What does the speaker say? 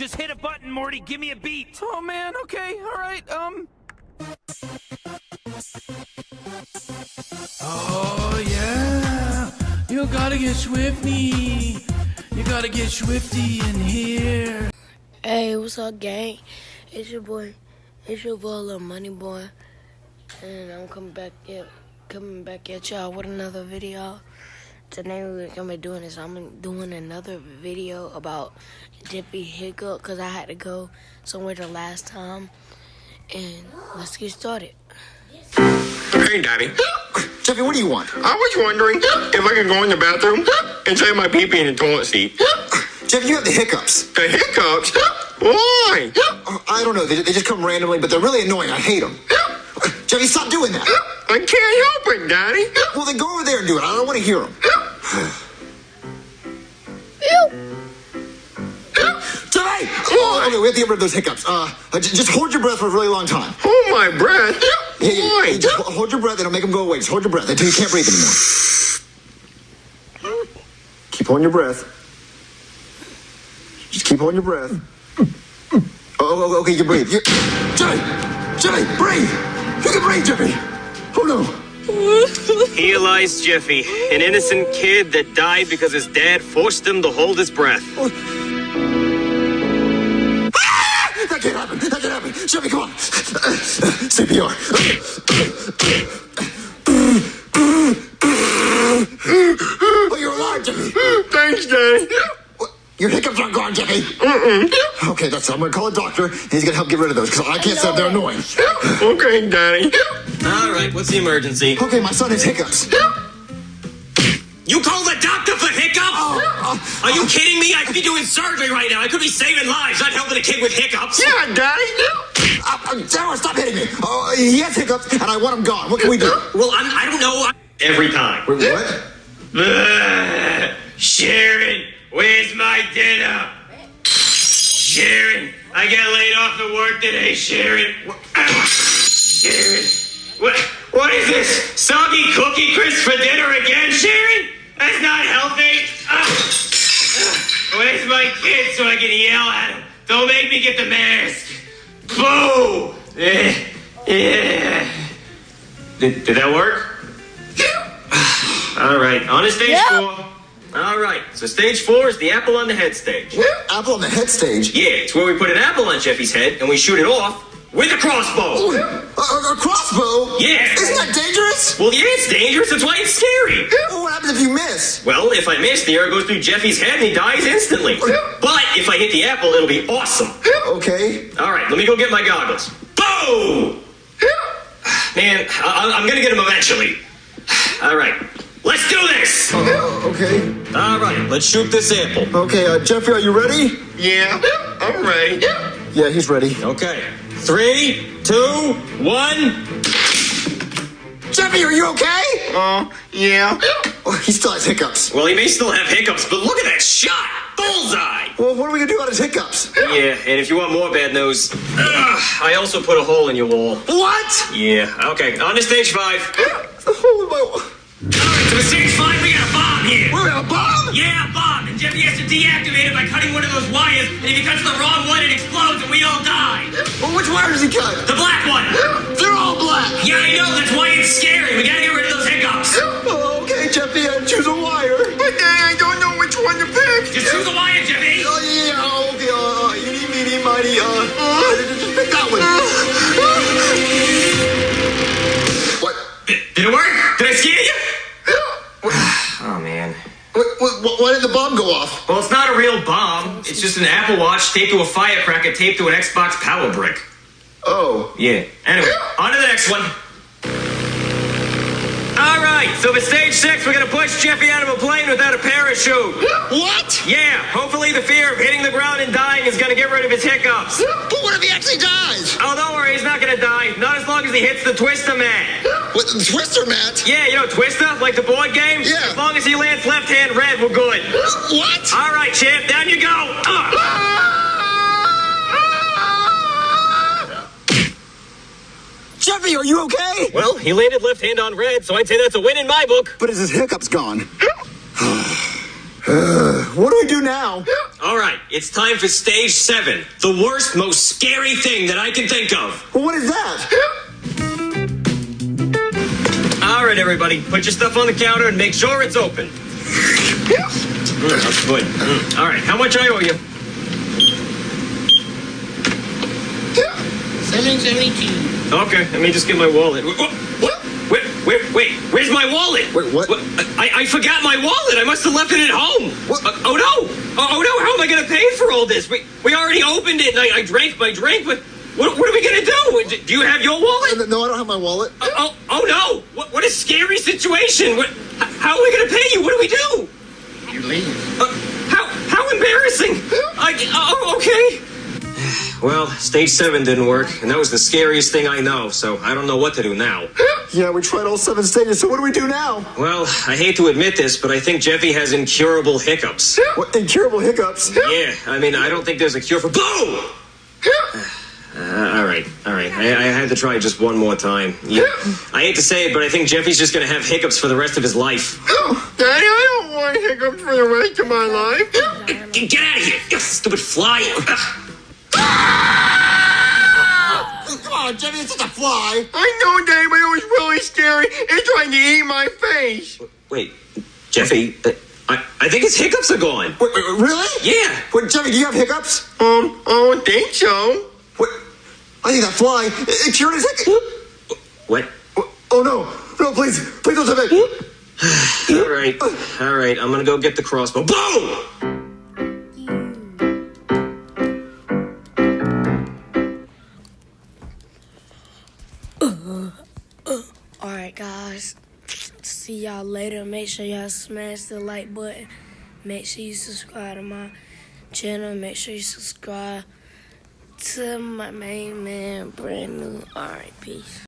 Just hit a button, Morty. Give me a beat. Oh man, okay, alright, Oh yeah! You gotta get Swifty! You gotta get Swifty in here! Hey, what's up, gang? It's your boy, Little Money Boy, and I'm coming back at y'all with another video. Today we're gonna be doing this. I'm doing another video about Jeffy Hiccup because I had to go somewhere the last time, and let's get started. Hey, Daddy. Jeffy, what do you want? I was wondering if I could go in the bathroom and save my pee-pee in the toilet seat. Jeffy, you have the hiccups. The hiccups? Why? I don't know. They just come randomly, but they're really annoying. I hate them. Jeffy, stop doing that. I can't help it, Daddy. Well, then go over there and do it. I don't want to hear them. Jeffy! Oh, okay, we have to get rid of those hiccups. Just hold your breath for a really long time. Hold my breath? Yeah, just hold your breath. It'll make them go away. Just hold your breath until you can't breathe anymore. Keep holding your breath. Just keep holding your breath. Oh, okay, you can breathe. Jeffy, breathe! You can breathe, Jeffy! Oh, no. Here's Jeffy, an innocent kid that died because his dad forced him to hold his breath. That can't happen. That can't happen. Jeffy, come on. CPR. Oh, you're alive, Jeffy. Thanks, Daddy. Your hiccups aren't gone, Jeffy. Okay, I'm going to call a doctor, and he's going to help get rid of those, because I can't say they're annoying. Okay, Daddy. All right, what's the emergency? Okay, my son has hiccups. You call the doctor for hiccups? Are you kidding me? I could be doing surgery right now. I could be saving lives, not helping a kid with hiccups. Yeah, Daddy. Sarah, stop hitting me. He has hiccups, and I want him gone. What can we do? Well, I don't know. Every time. What? Sharon, where's my dinner? Sharon, I got laid off at work today, Sharon. Sharon, what is this? Soggy Cookie Crisp for dinner again, Sharon? That's not healthy. Where's my kid so I can yell at him? Don't make me get the mask. Boo! Did that work? All right, on to stage 4. All right, so stage 4 is the apple on the head stage. Apple on the head stage? Yeah, it's where we put an apple on Jeffy's head and we shoot it off with a crossbow. A crossbow? Yeah. Isn't that dangerous? Well, yeah, it's dangerous. That's why it's scary. Well, what happens if you miss? Well, if I miss, the arrow goes through Jeffy's head and he dies instantly. But if I hit the apple, it'll be awesome. Okay. All right, let me go get my goggles. Boom! Man, I'm going to get him eventually. All right, let's do this. Okay. All right, let's shoot this apple. Okay, Jeffy, are you ready? Yeah, I'm ready. Yeah, he's ready. Okay, 3, 2, 1. Jeffy, are you okay? Yeah. Oh, he still has hiccups. Well, he may still have hiccups, but look at that shot! Bullseye! Well, what are we going to do about his hiccups? Yeah, and if you want more bad news, I also put a hole in your wall. What? Yeah, okay, on to stage 5. The hole in my wall. Alright, so stage 5, we got a bomb here. Wait, a bomb? Yeah, a bomb, and Jeffy has to deactivate it by cutting one of those wires, and if he cuts the wrong one, it explodes and we all die. Well, which wire does he cut? The black one! They're all black. Yeah, I know, that's why it's scary. We gotta get rid of those hiccups. Oh, okay, Jeffy, choose a wire. But Daddy, I don't know which one to pick. Just choose a wire, Jeffy. Yeah, okay, eeny, meeny, miny, just pick that one. What? Did it work? Did I scare you? Oh, man. Why did the bomb go off? Well, it's not a real bomb. It's just an Apple Watch taped to a firecracker taped to an Xbox power brick. Oh. Yeah. Anyway, on to the next one. All right, so for stage 6, we're going to push Jeffy out of a plane without a parachute. What? Yeah, hopefully the fear of hitting the ground and dying is going to get rid of his hiccups. But what if he actually dies? Oh, don't worry, he's not going to die. Not as long as he hits the Twister mat. What, the Twister mat? Yeah, you know Twister, like the board game? Yeah. As long as he lands left-hand red, we're good. What? All right, champ, down you go. Jeffy, are you okay? Well, he landed left hand on red, so I'd say that's a win in my book. But is his hiccups gone? What do we do now? All right, it's time for stage 7. The worst, most scary thing that I can think of. Well, what is that? All right, everybody, put your stuff on the counter and make sure it's open. That's good. All right, how much I owe you? $7.72. Okay, let me just get my wallet. Wait, where's my wallet? Wait, what? I forgot my wallet. I must have left it at home. What? Oh no, how am I going to pay for all this? We already opened it and I drank my drink, but what are we going to do? Do you have your wallet? No, I don't have my wallet. Oh no, what a scary situation. How are we going to pay you? What do we do? You're leaving. How embarrassing. Okay. Well, stage 7 didn't work, and that was the scariest thing I know, so I don't know what to do now. Yeah, we tried all 7 stages, so what do we do now? Well, I hate to admit this, but I think Jeffy has incurable hiccups. What, incurable hiccups? Yeah, I mean, I don't think there's a cure for... Boom! All right. I had to try just one more time. Yeah. I hate to say it, but I think Jeffy's just going to have hiccups for the rest of his life. Daddy, I don't want hiccups for the rest of my life. Get out of here, you stupid fly. Come on, Jeffy, it's just a fly. I know, Daddy, but it was really scary. It's trying to eat my face. Wait, Jeffy, I think his hiccups are gone. Wait, really? Yeah. Wait, Jeffy, do you have hiccups? I don't think so. What? I think that fly, it cured his hiccups. What? Oh, no, please don't say that. All right, I'm gonna go get the crossbow. Boom! Alright, guys. See y'all later. Make sure y'all smash the like button. Make sure you subscribe to my channel. Make sure you subscribe to my main man, brand new. Alright, peace.